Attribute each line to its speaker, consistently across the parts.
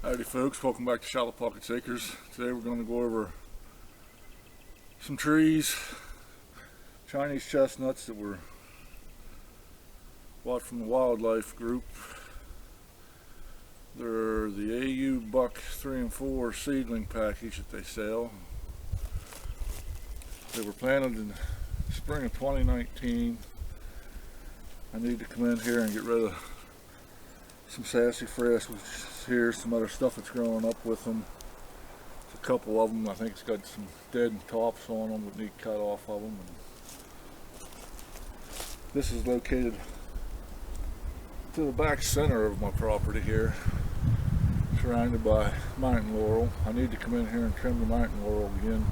Speaker 1: Howdy folks, welcome back to Shallow Pockets Acres. Today we're going to go over some trees, Chinese chestnuts that were bought from the wildlife group. They're the AU Buck 3 and 4 seedling package that they sell. They were planted in spring of 2019. I need to come in here and get rid of some sassafras, which is here, some other stuff that's growing up with them. There's a couple of them. I think it's got some dead tops on them that need cut off of them. And this is located to the back center of my property here, surrounded by mountain laurel. I need to come in here and trim the mountain laurel again.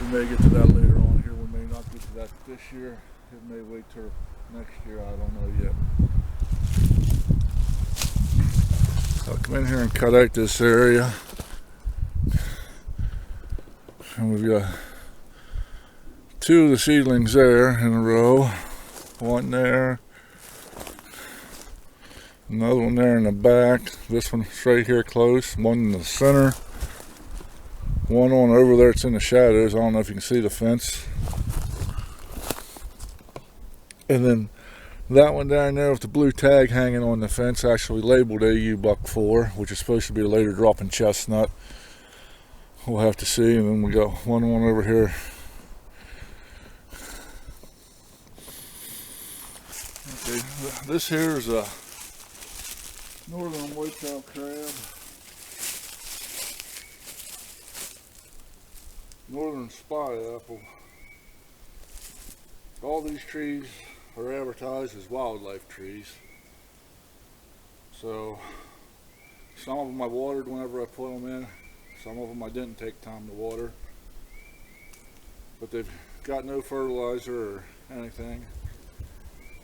Speaker 1: We may get to that later on here. We may not get to that this year. It may wait till next year. I don't know yet. I'll come in here and cut out this area, and we've got two of the seedlings there in a row, one there, another one there in the back, this one straight here close, one in the center, one on over there, it's in the shadows. I don't know if you can see the fence, and then that one down there with the blue tag hanging on the fence, actually labeled AU Buck 4, which is supposed to be a later dropping chestnut. We'll have to see. And then we got one over here. Okay, this here is a northern white-tailed crab, northern spy apple. All these trees are advertised as wildlife trees, so some of them I watered whenever I put them in, some of them I didn't take time to water, but they've got no fertilizer or anything.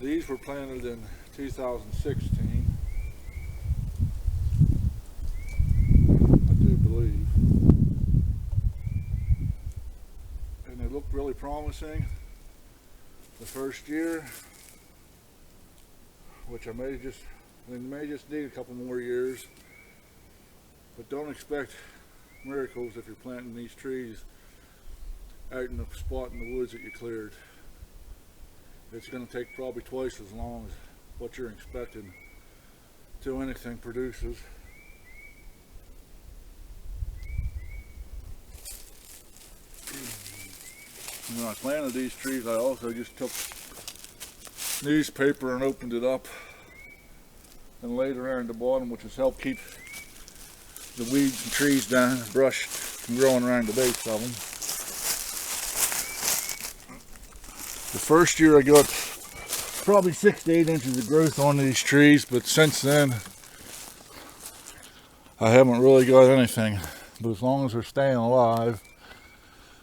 Speaker 1: These were planted in 2016, I do believe, and they look really promising the first year, which they may just need a couple more years, but don't expect miracles if you're planting these trees out in a spot in the woods that you cleared. It's going to take probably twice as long as what you're expecting till anything produces. When I planted these trees, I also just took newspaper and opened it up and laid around the bottom, which has helped keep the weeds and trees down, brush from growing around the base of them. The first year I got probably 6 to 8 inches of growth on these trees, but since then I haven't really got anything. But as long as they're staying alive,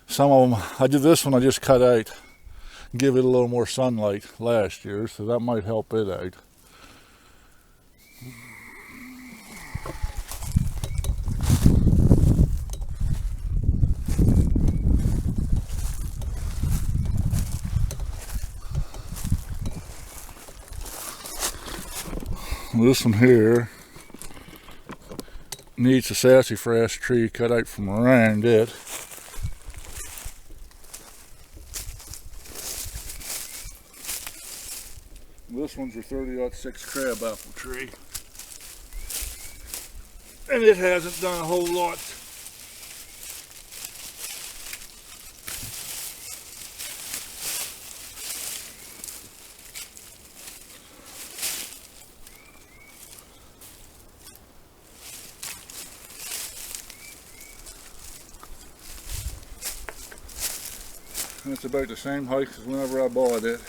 Speaker 1: some of them, I did this one, I just cut out, give it a little more sunlight last year, so that might help it out. This one here needs a sassafras tree cut out from around it. This one's a 30-06 crab apple tree, and it hasn't done a whole lot. And it's about the same height as whenever I bought it.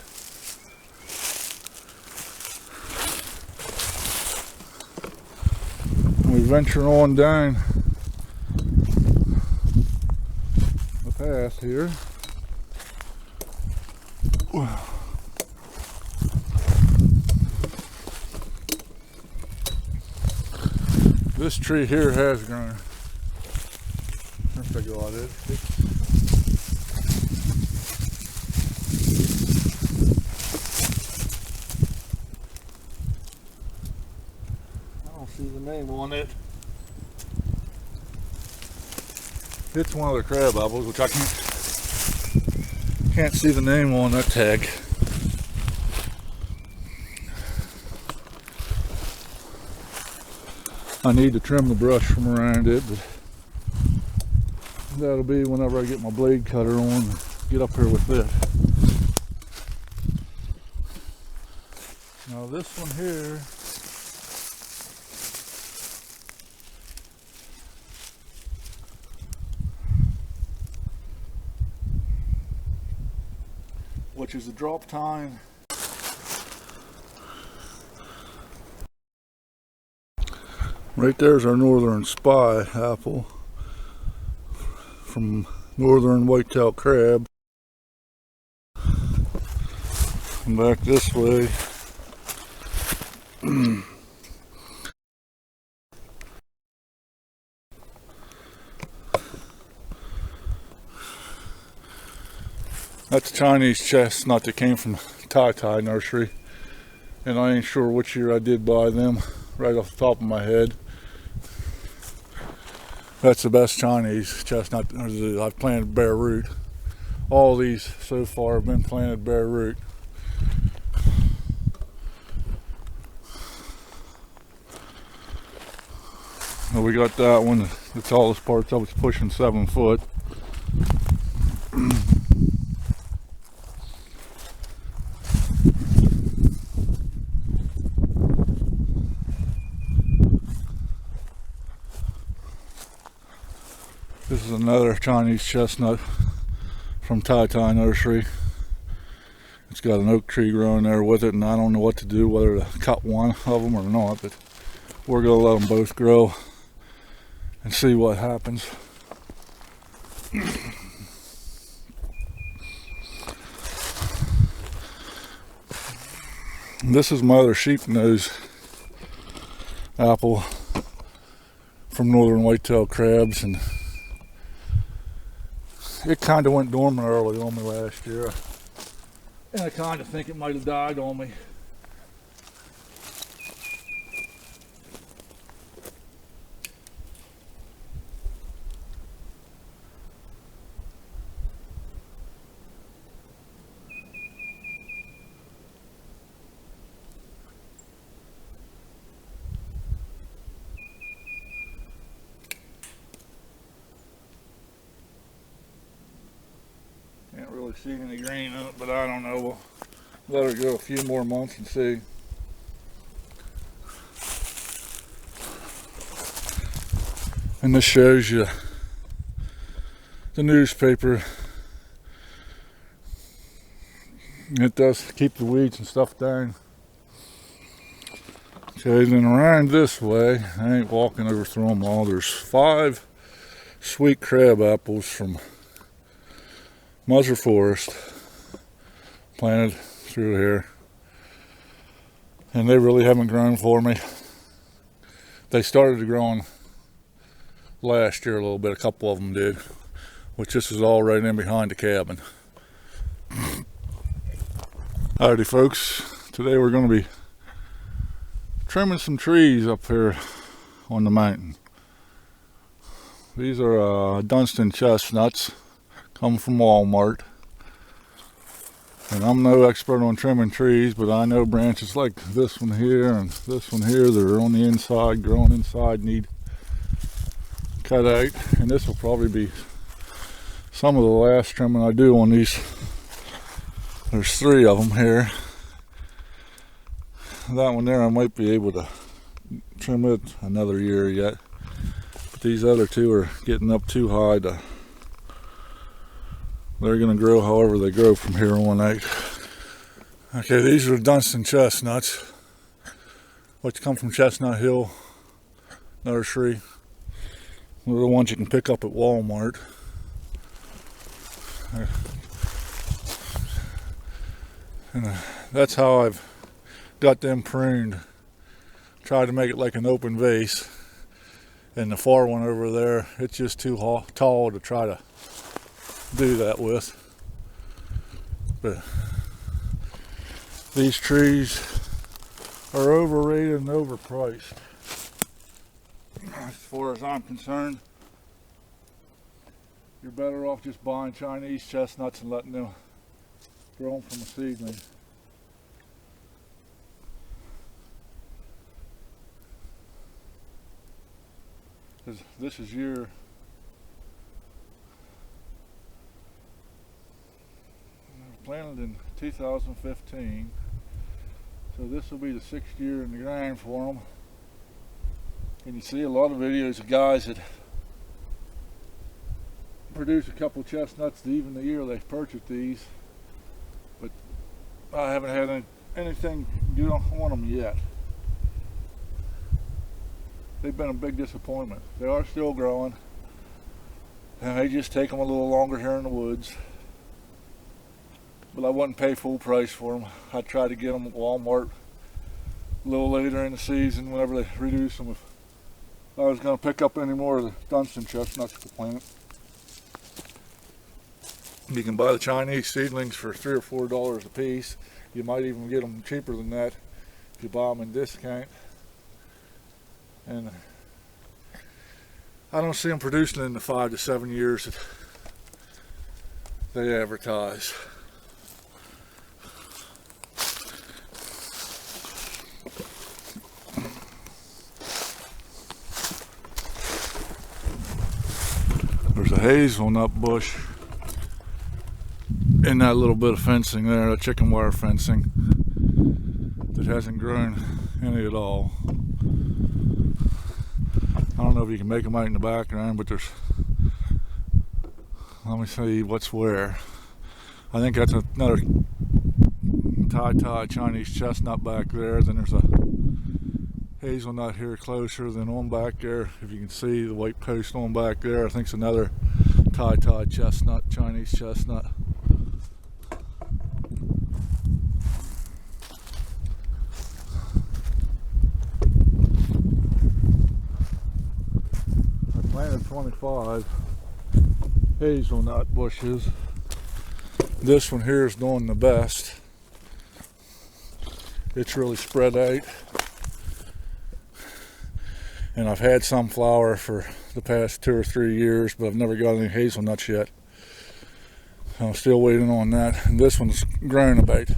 Speaker 1: We venture on down the path here. This tree here has grown. If I got it. I don't see the name on it. It's one of the crab apples, which I can't see the name on that tag. I need to trim the brush from around it, but that'll be whenever I get my blade cutter on and get up here with it. Now this one here, which is a drop tine. Right there's our northern spy apple from northern whitetail crab. And back this way. That's a Chinese chestnut that came from Tai Nursery, and I ain't sure which year I did buy them right off the top of my head. That's the best Chinese chestnut I've planted bare root. All these so far have been planted bare root. Well, we got that one. The tallest parts of it's pushing 7 foot. This is another Chinese chestnut from Tai Nursery. It's got an oak tree growing there with it, and I don't know what to do, whether to cut one of them or not, but we're going to let them both grow and see what happens. This is my other sheep nose apple from northern whitetail crabs, and it kind of went dormant early on me last year, and I kind of think it might have died on me. Can't really see any green in it, but I don't know. We'll let her go a few more months and see. And this shows you the newspaper. It does keep the weeds and stuff down. Okay, then around this way, I ain't walking over through them all. There's 5 sweet crab apples from Muzzer Forest planted through here, and they really haven't grown for me. They started growing last year a little bit, a couple of them did, which this is all right in behind the cabin. Alrighty folks, today we're going to be trimming some trees up here on the mountain. These are Dunstan Chestnuts, come from Walmart. And I'm no expert on trimming trees, but I know branches like this one here and this one here that are on the inside, growing inside, need cut out. And this will probably be some of the last trimming I do on these. There's 3 of them here. That one there I might be able to trim it another year yet. But these other 2 are getting up too high to... They're going to grow however they grow from here on out. Okay, these are Dunstan Chestnuts, which come from Chestnut Hill Nursery. They're the ones you can pick up at Walmart. And that's how I've got them pruned. Tried to make it like an open vase. And the far one over there, it's just too tall to try to do that with. But these trees are overrated and overpriced as far as I'm concerned. you're better off just buying Chinese chestnuts and letting them grow them from a seedling. Because this is year planted in 2015, so this will be the 6th year in the ground for them. And you see a lot of videos of guys that produce a couple of chestnuts even the year they purchased these, but I haven't had anything good on them yet. They've been a big disappointment. They are still growing, and they just take them a little longer here in the woods. But I wouldn't pay full price for them. I tried to get them at Walmart a little later in the season whenever they reduce them. If I was going to pick up any more of the Dunstan Chestnuts to plant. You can buy the Chinese seedlings for $3 or $4 a piece. You might even get them cheaper than that if you buy them in discount. And I don't see them producing in the 5 to 7 years that they advertise. There's a hazelnut bush in that little bit of fencing there, that chicken wire fencing, that hasn't grown any at all. I don't know if you can make them out in the background, but there's, let me see what's where. I think that's another tie Chinese chestnut back there. Then there's a hazelnut here closer. Then on back there, if you can see the white post on back there, I think it's another tie chestnut, Chinese chestnut. I planted 25 hazelnut bushes. This one here is doing the best. It's really spread out. And I've had some flower for the past 2 or 3 years, but I've never got any hazelnuts yet. I'm still waiting on that. And this one's grown about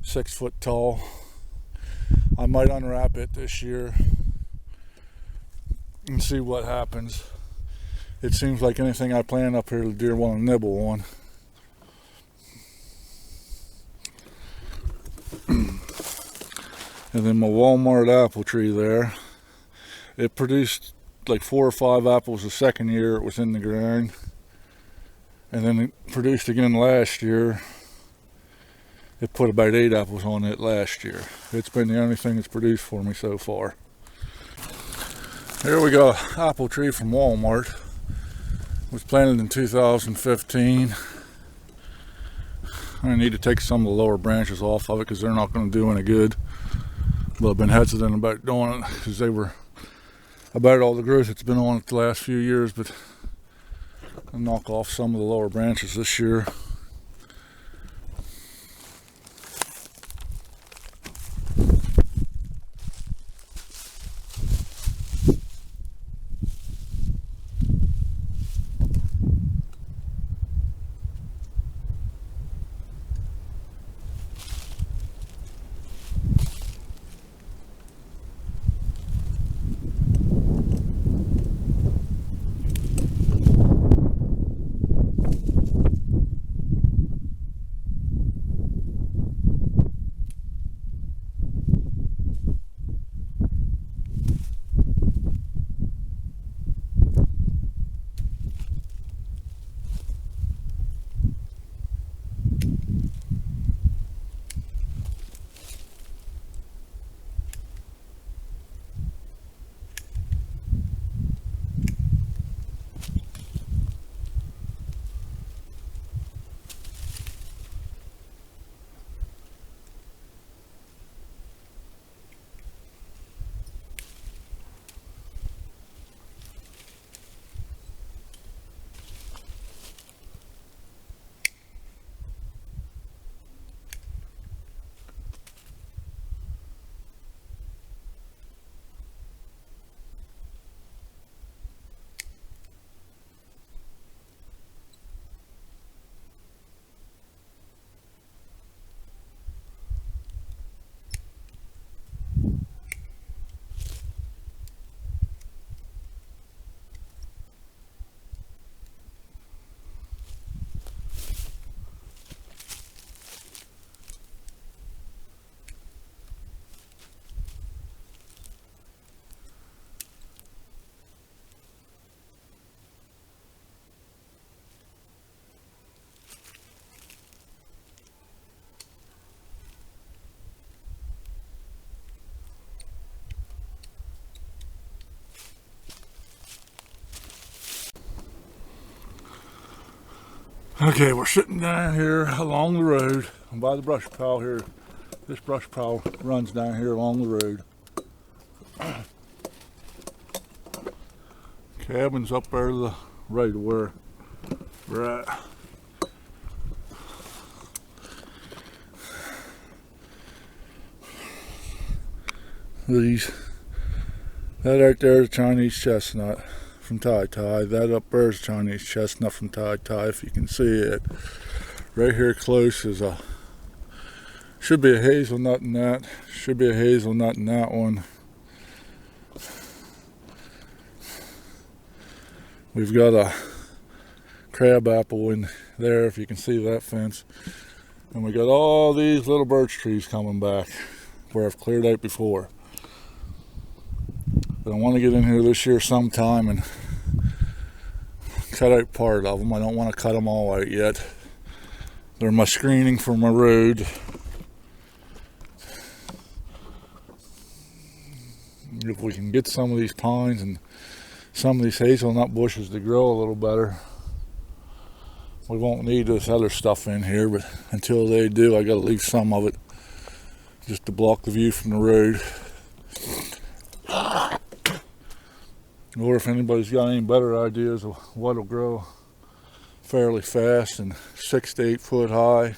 Speaker 1: 6 foot tall. I might unwrap it this year and see what happens. It seems like anything I plant up here, the deer want to nibble on. And then my Walmart apple tree there, it produced like 4 or 5 apples the second year it was in the ground, and then it produced again last year. It put about 8 apples on it last year. It's been the only thing that's produced for me so far. Here we go, apple tree from Walmart. It was planted in 2015. I need to take some of the lower branches off of it because they're not going to do any good. But I've been hesitant about doing it because they were about all the growth that's been on it the last few years, but I'll knock off some of the lower branches this year. Okay, we're sitting down here along the road by the brush pile here. This brush pile runs down here along the road. Cabin's up there to the right of where we're at. That right there is a Chinese chestnut from Tai Tai. That up there is a Chinese chestnut from Tai Tai, if you can see it. Right here close is should be a hazelnut in that. Should be a hazelnut in that one. We've got a crab apple in there, if you can see that fence. And we got all these little birch trees coming back where I've cleared out before. But I want to get in here this year sometime and cut out part of them. I don't want to cut them all out yet. They're my screening for my road. If we can get some of these pines and some of these hazelnut bushes to grow a little better, we won't need this other stuff in here, but until they do, I gotta leave some of it just to block the view from the road. Or if anybody's got any better ideas of what'll grow fairly fast and 6 to 8 foot high,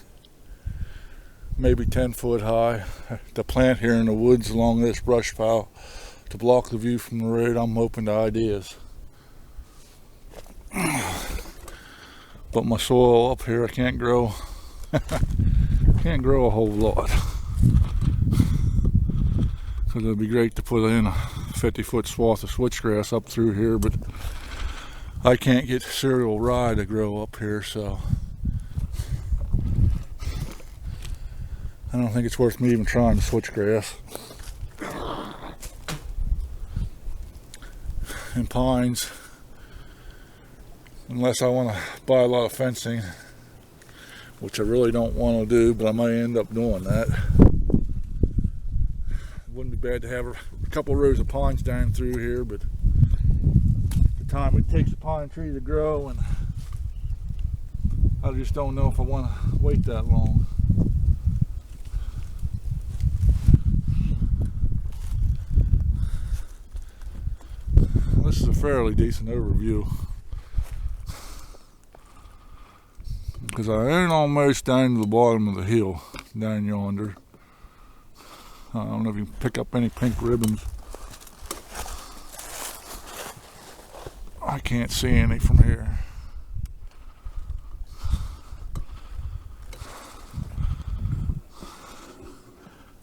Speaker 1: maybe 10 foot high, to plant here in the woods along this brush pile to block the view from the road, I'm open to ideas. But my soil up here, I can't grow a whole lot. So it'd be great to put in a 50-foot swath of switchgrass up through here, but I can't get cereal rye to grow up here, so I don't think it's worth me even trying switchgrass. And pines, unless I want to buy a lot of fencing, which I really don't want to do, but I might end up doing that. It wouldn't be bad to have a couple rows of pines down through here, but the time it takes a pine tree to grow, and I just don't know if I want to wait that long. This is a fairly decent overview, because I ain't almost down to the bottom of the hill down yonder. I don't know if you can pick up any pink ribbons. I can't see any from here.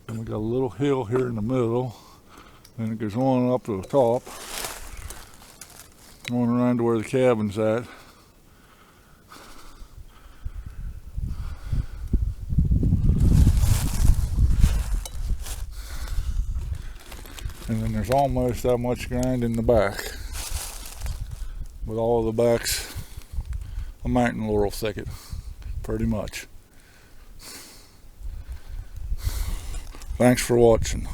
Speaker 1: And we got a little hill here in the middle, and it goes on up to the top, going around to where the cabin's at. And then there's almost that much ground in the back, with all of the backs a mountain laurel thicket, pretty much. Thanks for watching.